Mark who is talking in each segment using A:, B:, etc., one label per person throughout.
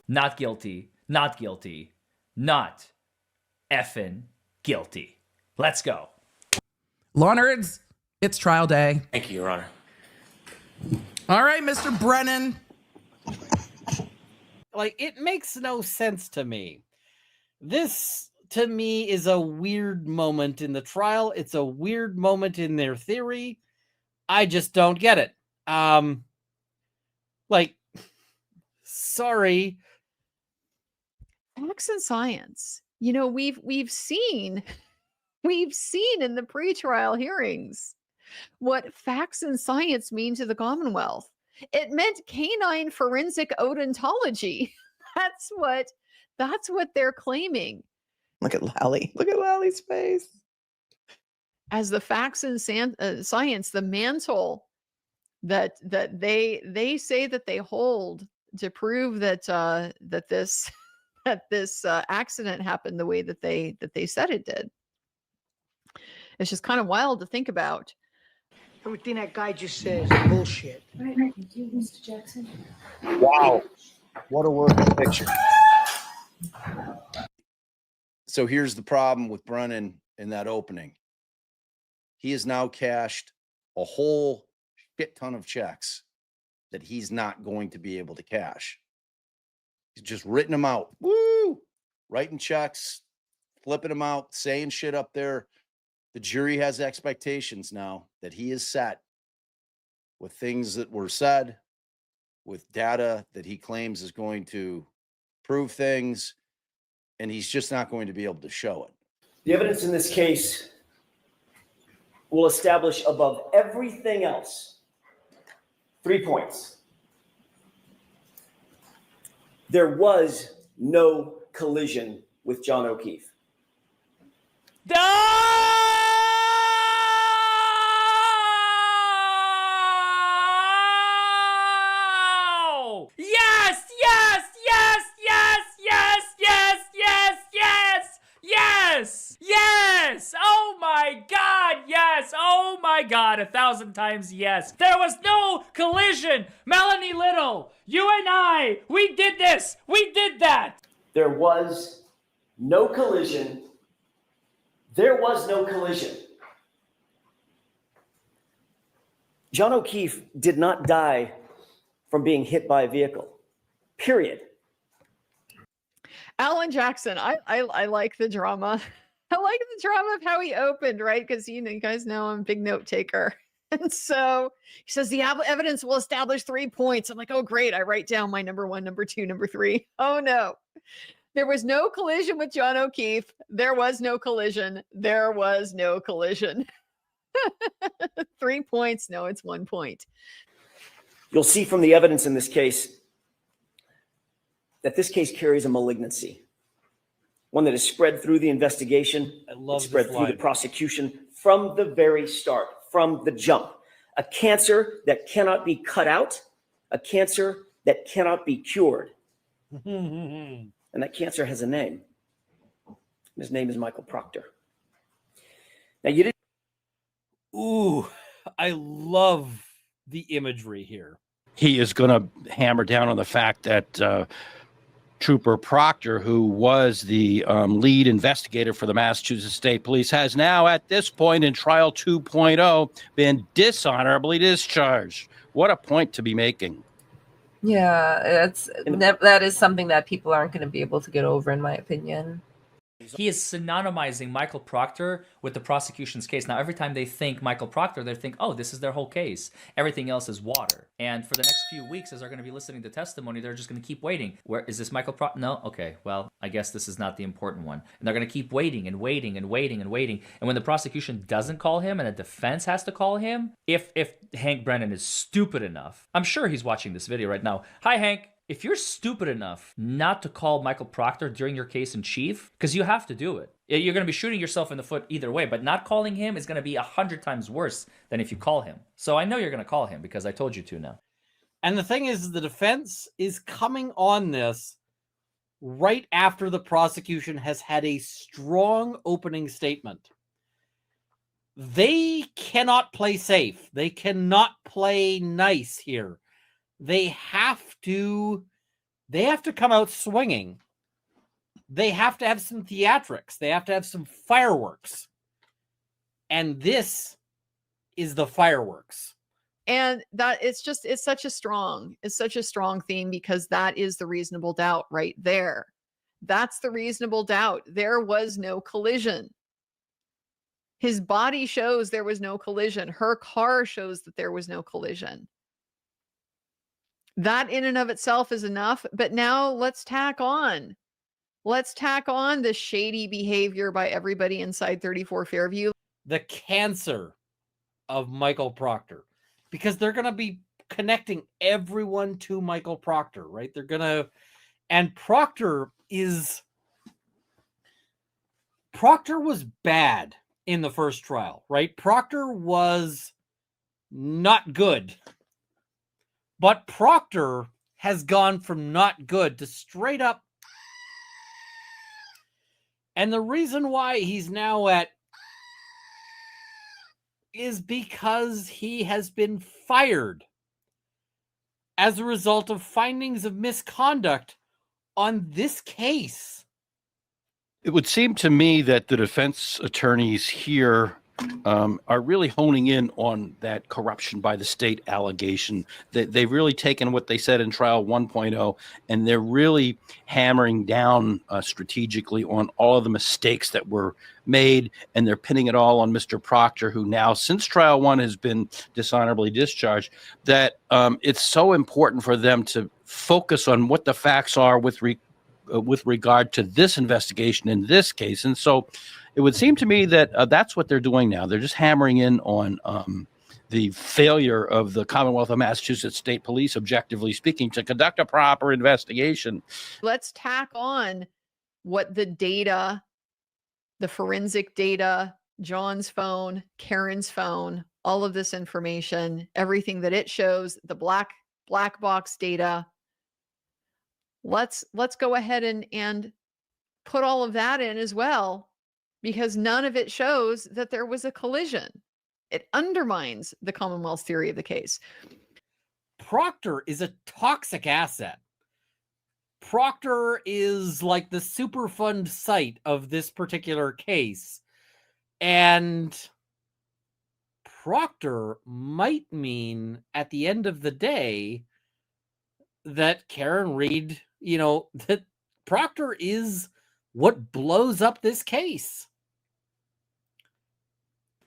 A: Not guilty. Not guilty. Not effing guilty. Let's go.
B: Law nerds, it's trial day.
C: Thank you, Your Honor.
B: All right, Mr. Brennan.
D: Like, it makes no sense to me. This, to me, is a weird moment in the trial. It's a weird moment in their theory. I just don't get it. Like, sorry.
E: Facts and science. You know, we've seen in the pretrial hearings what facts and science mean to the Commonwealth. It meant canine forensic odontology. That's what they're claiming.
F: Look at Lally. Look at Lally's face.
E: As the facts and science, the mantle that they say that they hold to prove that this accident happened the way that they said it did. It's just kind of wild to think about.
G: Everything that guy just says is bullshit.
H: Right, thank you, Mr. Jackson.
I: Wow. What a working picture. So here's the problem with Brennan in that opening. He has now cashed a whole shit ton of checks that he's not going to be able to cash. He's just written them out. Woo! Writing checks, flipping them out, saying shit up there. The jury has expectations now that he is set with things that were said, with data that he claims is going to prove things, and he's just not going to be able to show it.
C: The evidence in this case will establish above everything else 3 points. There was no collision with John O'Keefe.
A: Yes, yes, yes, yes, yes, yes, yes, yes, yes, yes. Oh my God, yes. Oh my God, 1,000 times yes. There was no collision. Melanie Little, you and I, we did this. We did that.
C: There was no collision. There was no collision. John O'Keefe did not die from being hit by a vehicle. Period.
E: Alan Jackson, I like the drama. I like the drama of how he opened, right? Because you guys know I'm a big note taker. And so he says the evidence will establish 3 points. I'm like, oh, great. I write down my number 1, number 2, number 3. Oh, no. There was no collision with John O'Keefe. There was no collision. There was no collision. 3 points. No, it's 1 point.
C: You'll see from the evidence in this case that this case carries a malignancy, one that is spread through the investigation, spread through the prosecution from the very start, from the jump. A cancer that cannot be cut out, a cancer that cannot be cured. And that cancer has a name. His name is Michael Proctor. Now, you didn't.
D: Ooh, I love the imagery here.
J: He is going to hammer down on the fact that Trooper Proctor, who was the lead investigator for the Massachusetts State Police, has now, at this point in trial 2.0, been dishonorably discharged. What a point to be making.
F: Yeah, that is something that people aren't going to be able to get over, in my opinion.
A: He is synonymizing Michael Proctor with the prosecution's case. Now, every time they think Michael Proctor, they think, oh, this is their whole case. Everything else is water. And for the next few weeks, as they're going to be listening to testimony, they're just going to keep waiting. Where is this Michael Proctor? No? Okay, well, I guess this is not the important one. And they're going to keep waiting and waiting and waiting and waiting. And when the prosecution doesn't call him and the defense has to call him, if Hank Brennan is stupid enough, I'm sure he's watching this video right now. Hi, Hank. If you're stupid enough not to call Michael Proctor during your case in chief, because you have to do it, you're going to be shooting yourself in the foot either way, but not calling him is going to be 100 times worse than if you call him. So I know you're going to call him because I told you to now.
D: And the thing is, the defense is coming on this right after the prosecution has had a strong opening statement. They cannot play safe. They cannot play nice here. They have to they have to come out swinging. They have to have some theatrics. They have to have some fireworks. And this is the fireworks.
E: And that it's such a strong theme, because that is the reasonable doubt right there. That's the reasonable doubt. There was no collision. His body shows there was no collision. Her car shows that there was no collision. That in and of itself is enough. But now let's tack on the shady behavior by everybody inside 34 Fairview.
D: The cancer of Michael Proctor, because they're going to be connecting everyone to Michael Proctor, right? And Proctor was bad in the first trial, right? Proctor was not good, but Proctor has gone from not good to straight up. And the reason why he's now at is because he has been fired as a result of findings of misconduct on this case.
J: It would seem to me that the defense attorneys here are really honing in on that corruption by the state allegation. They've really taken what they said in trial 1.0, and they're really hammering down strategically on all of the mistakes that were made, and they're pinning it all on Mr. Proctor, who now, since trial 1 has been dishonorably discharged, that it's so important for them to focus on what the facts are with regard to this investigation in this case. And so it would seem to me that that's what they're doing now. They're just hammering in on the failure of the Commonwealth of Massachusetts State Police, objectively speaking, to conduct a proper investigation.
E: Let's tack on what the data, the forensic data, John's phone, Karen's phone, all of this information, everything that it shows, the black box data. Let's go ahead and put all of that in as well, because none of it shows that there was a collision. It undermines the Commonwealth's theory of the case.
D: Proctor is a toxic asset. Proctor is like the Superfund site of this particular case. And Proctor might mean, at the end of the day, that Karen Reed, that Proctor is what blows up this case.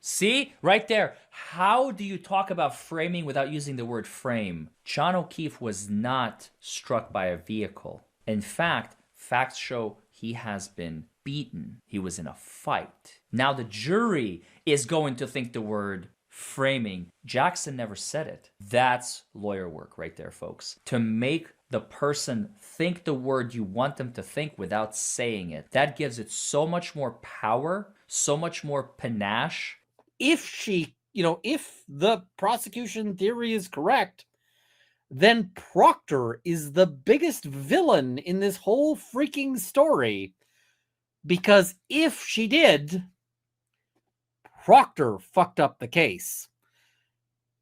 A: See, right there. How do you talk about framing without using the word frame? John O'Keefe was not struck by a vehicle. In fact, facts show he has been beaten. He was in a fight. Now the jury is going to think the word framing. Jackson never said it. That's lawyer work right there, folks. To make the person think the word you want them to think without saying it. That gives it so much more power, so much more panache.
D: If if the prosecution theory is correct, then Proctor is the biggest villain in this whole freaking story. Because if she did, Proctor fucked up the case.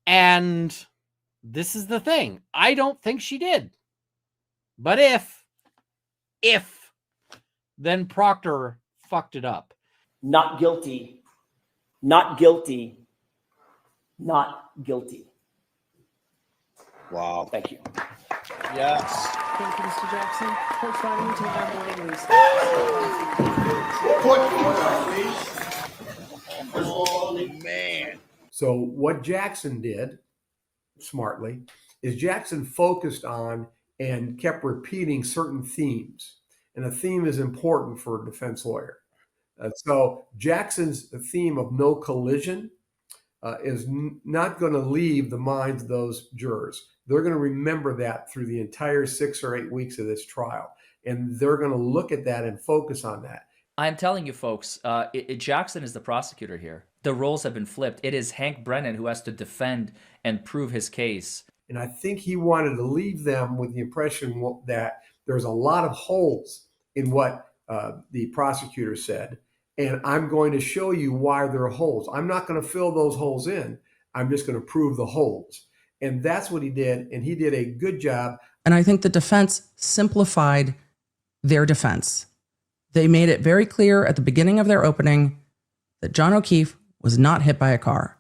D: And this is the thing. I don't think she did. But if, then Proctor fucked it up.
C: Not guilty, not guilty, not guilty.
I: Wow.
C: Thank you.
I: Yes.
G: Thank you, Mr. Jackson. Court filing, we take our morning recess.
I: Oh, man.
K: So what Jackson did smartly is Jackson focused on and kept repeating certain themes. And a theme is important for a defense lawyer. So Jackson's theme of no collision is not going to leave the minds of those jurors. They're going to remember that through the entire 6 or 8 weeks of this trial. And they're going to look at that and focus on that.
A: I'm telling you, folks, Jackson is the prosecutor here. The roles have been flipped. It is Hank Brennan who has to defend and prove his case.
K: And I think he wanted to leave them with the impression that there's a lot of holes in what the prosecutor said. And I'm going to show you why there are holes. I'm not going to fill those holes in. I'm just going to prove the holes. And that's what he did. And he did a good job.
B: And I think the defense simplified their defense. They made it very clear at the beginning of their opening that John O'Keefe was not hit by a car.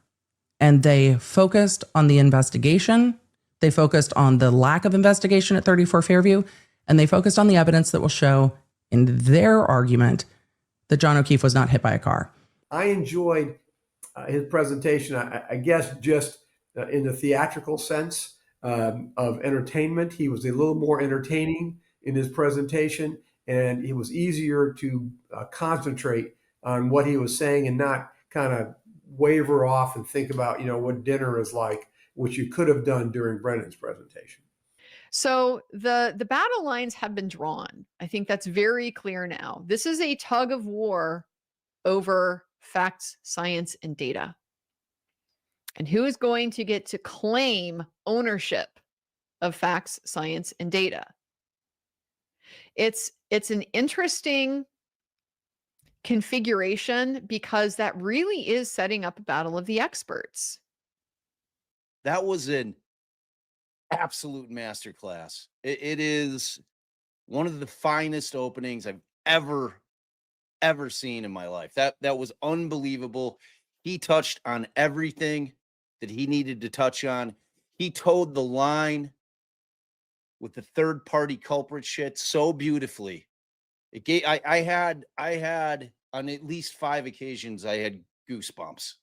B: And they focused on the investigation. They focused on the lack of investigation at 34 Fairview. And they focused on the evidence that will show in their argument that John O'Keefe was not hit by a car.
K: I enjoyed his presentation, I guess, just in the theatrical sense of entertainment. He was a little more entertaining in his presentation, and it was easier to concentrate on what he was saying and not kind of waver off and think about, what dinner is like, which you could have done during Brennan's presentation.
E: So the battle lines have been drawn. I think that's very clear now. This is a tug of war over facts, science, and data. And who is going to get to claim ownership of facts, science, and data? It's an interesting configuration because that really is setting up a battle of the experts.
I: That was an absolute masterclass. It is one of the finest openings I've ever seen in my life. That was unbelievable. He touched on everything that he needed to touch on. He towed the line with the third party culprit shit so beautifully. It gave I had on at least 5 occasions I had goosebumps.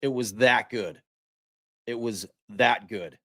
I: It was that good. It was that good.